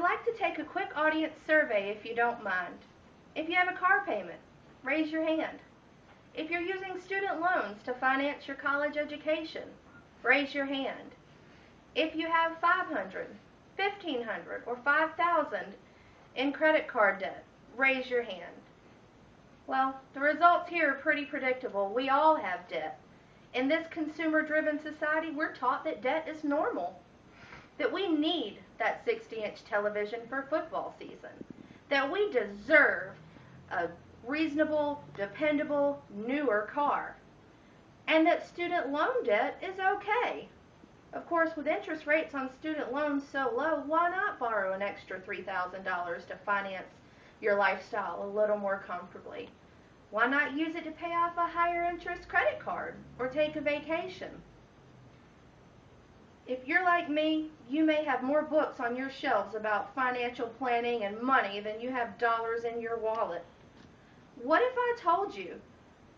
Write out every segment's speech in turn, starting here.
like to take a quick audience survey if you don't mind. If you have a car payment, raise your hand. If you're using student loans to finance your college education, raise your hand. If you have $500, $1,500, or $5,000 in credit card debt, raise your hand. Well, the results here are pretty predictable. We all have debt. In this consumer-driven society, we're taught that debt is normal, that we need that 60-inch television for football season, that we deserve a reasonable, dependable, newer car, and that student loan debt is okay. Of course, with interest rates on student loans so low, why not borrow an extra $3,000 to finance your lifestyle a little more comfortably? Why not use it to pay off a higher interest credit card or take a vacation? If you're like me, you may have more books on your shelves about financial planning and money than you have dollars in your wallet. What if I told you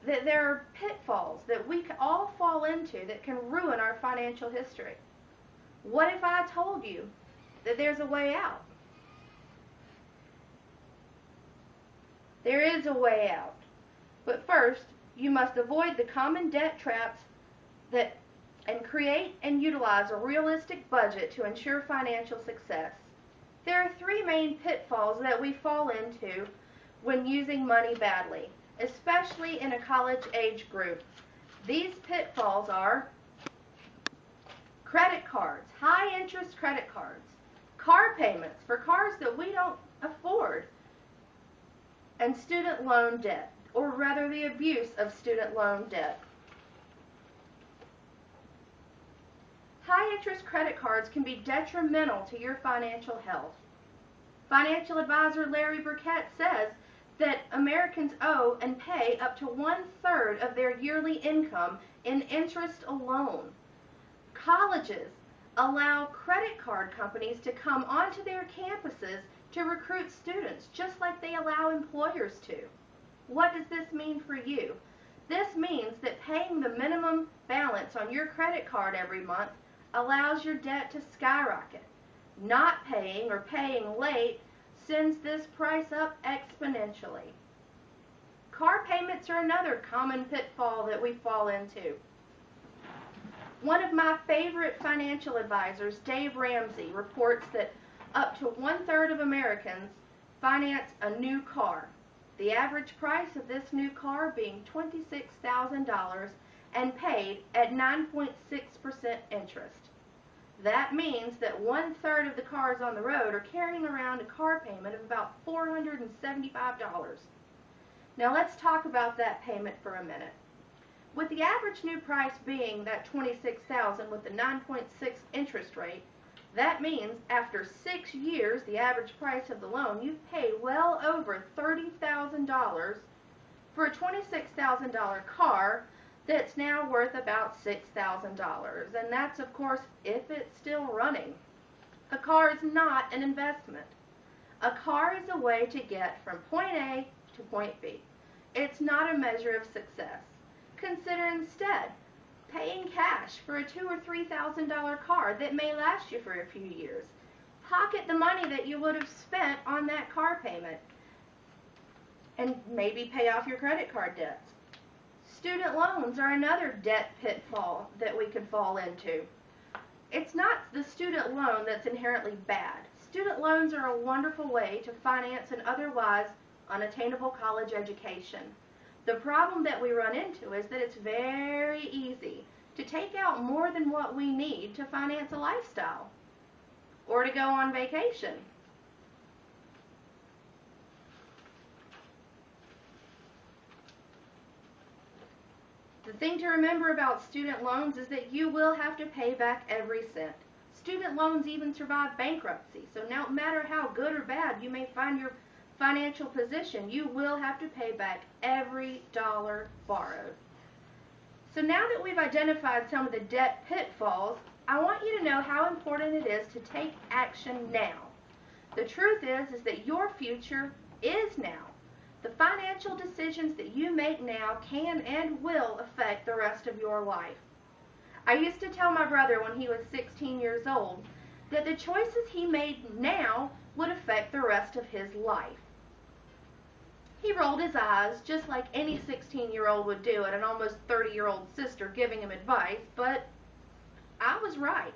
that there are pitfalls that we all fall into that can ruin our financial history? What if I told you that there's a way out? There is a way out. But first, you must avoid the common debt traps and create and utilize a realistic budget to ensure financial success. There are three main pitfalls that we fall into when using money badly, especially in a college age group. These pitfalls are credit cards, high interest credit cards, car payments for cars that we don't afford, and student loan debt, or rather the abuse of student loan debt. High interest credit cards can be detrimental to your financial health. Financial advisor Larry Burkett says that Americans owe and pay up to 1/3 of their yearly income in interest alone. Colleges allow credit card companies to come onto their campuses to recruit students, just like they allow employers to. What does this mean for you? This means that paying the minimum balance on your credit card every month allows your debt to skyrocket. Not paying or paying late sends this price up exponentially. Car payments are another common pitfall that we fall into. One of my favorite financial advisors, Dave Ramsey, reports that up to 1/3 of Americans finance a new car. The average price of this new car being $26,000 and paid at 9.6% interest. That means that 1/3 of the cars on the road are carrying around a car payment of about $475. Now let's talk about that payment for a minute. With the average new price being that $26,000 with the 9.6 interest rate, that means after 6 years, the average price of the loan, you've paid well over $30,000 for a $26,000 car that's now worth about $6,000. And that's, of course, if it's still running. A car is not an investment. A car is a way to get from point A to point B. It's not a measure of success. Consider instead paying cash for a $2,000 or $3,000 car that may last you for a few years. Pocket the money that you would have spent on that car payment and maybe pay off your credit card debts. Student loans are another debt pitfall that we could fall into. It's not the student loan that's inherently bad. Student loans are a wonderful way to finance an otherwise unattainable college education. The problem that we run into is that it's very easy to take out more than what we need to finance a lifestyle or to go on vacation. The thing to remember about student loans is that you will have to pay back every cent. Student loans even survive bankruptcy, so no matter how good or bad you may find your financial position, you will have to pay back every dollar borrowed. So now that we've identified some of the debt pitfalls, I want you to know how important it is to take action now. The truth is that your future is now. The financial decisions that you make now can and will affect the rest of your life. I used to tell my brother when he was 16 years old that the choices he made now would affect the rest of his life. He rolled his eyes just like any 16-year-old would do at an almost 30-year-old sister giving him advice, but I was right.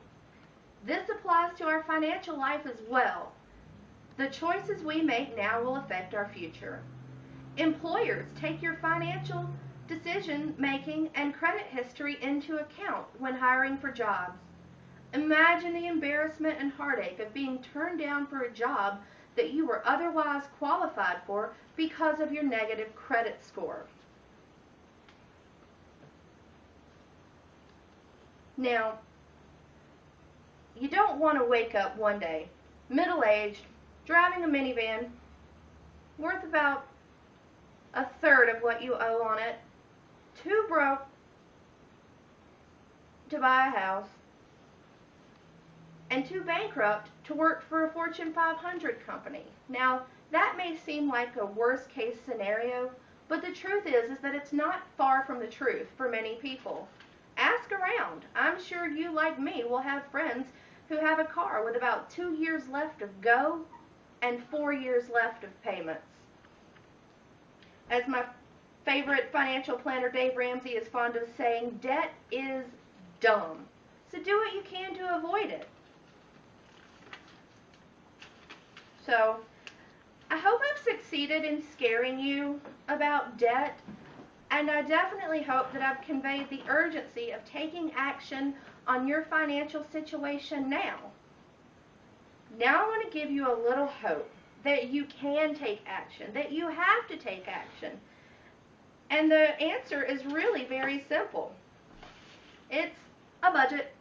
This applies to our financial life as well. The choices we make now will affect our future. Employers, take your financial decision making and credit history into account when hiring for jobs. Imagine the embarrassment and heartache of being turned down for a job that you were otherwise qualified for because of your negative credit score. Now, you don't want to wake up one day, middle-aged, driving a minivan, worth about a third of what you owe on it, too broke to buy a house, and too bankrupt to work for a Fortune 500 company. Now, that may seem like a worst case scenario, but the truth is that it's not far from the truth for many people. Ask around. I'm sure you, like me, will have friends who have a car with about 2 years left of go and 4 years left of payments. As my favorite financial planner Dave Ramsey is fond of saying, debt is dumb. So do what you can to avoid it. So, I hope I've succeeded in scaring you about debt, and I definitely hope that I've conveyed the urgency of taking action on your financial situation now. Now I want to give you a little hope that you can take action, that you have to take action. And the answer is really very simple. It's a budget.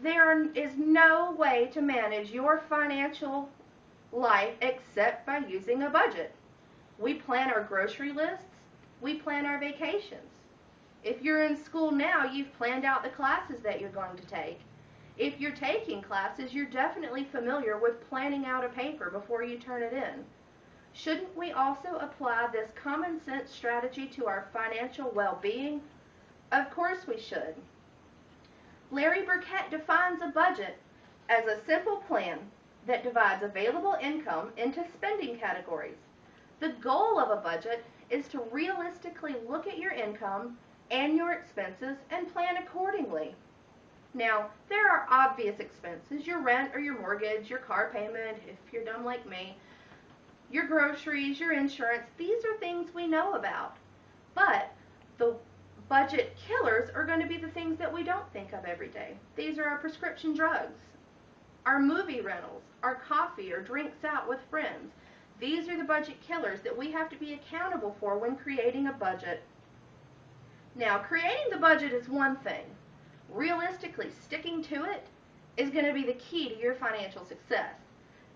There is no way to manage your financial life except by using a budget. We plan our grocery lists. We plan our vacations. If you're in school now, you've planned out the classes that you're going to take. If you're taking classes, you're definitely familiar with planning out a paper before you turn it in. Shouldn't we also apply this common sense strategy to our financial well-being? Of course we should. Larry Burkett defines a budget as a simple plan that divides available income into spending categories. The goal of a budget is to realistically look at your income and your expenses and plan accordingly. Now, there are obvious expenses, your rent or your mortgage, your car payment, if you're dumb like me, your groceries, your insurance. These are things we know about. But the budget killers are going to be the things that we don't think of every day. These are our prescription drugs, our movie rentals, our coffee or drinks out with friends. These are the budget killers that we have to be accountable for when creating a budget. Now, creating the budget is one thing. Realistically, sticking to it is going to be the key to your financial success.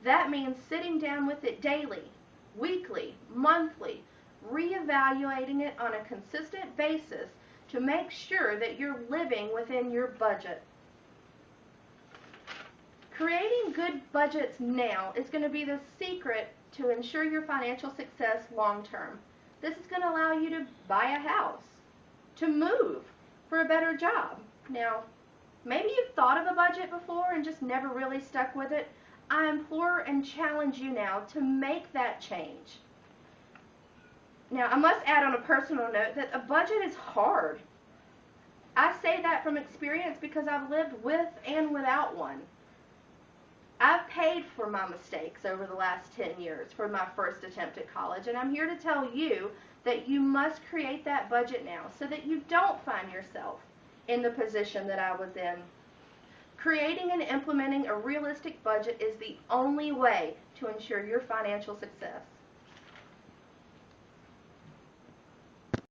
That means sitting down with it daily, weekly, monthly, reevaluating it on a consistent basis to make sure that you're living within your budget. Creating good budgets now is going to be the secret to ensure your financial success long term. This is going to allow you to buy a house, to move for a better job. Now, maybe you've thought of a budget before and just never really stuck with it. I implore and challenge you now to make that change. Now, I must add on a personal note that a budget is hard. I say that from experience because I've lived with and without one. I've paid for my mistakes over the last 10 years for my first attempt at college, and I'm here to tell you that you must create that budget now so that you don't find yourself in the position that I was in. Creating and implementing a realistic budget is the only way to ensure your financial success.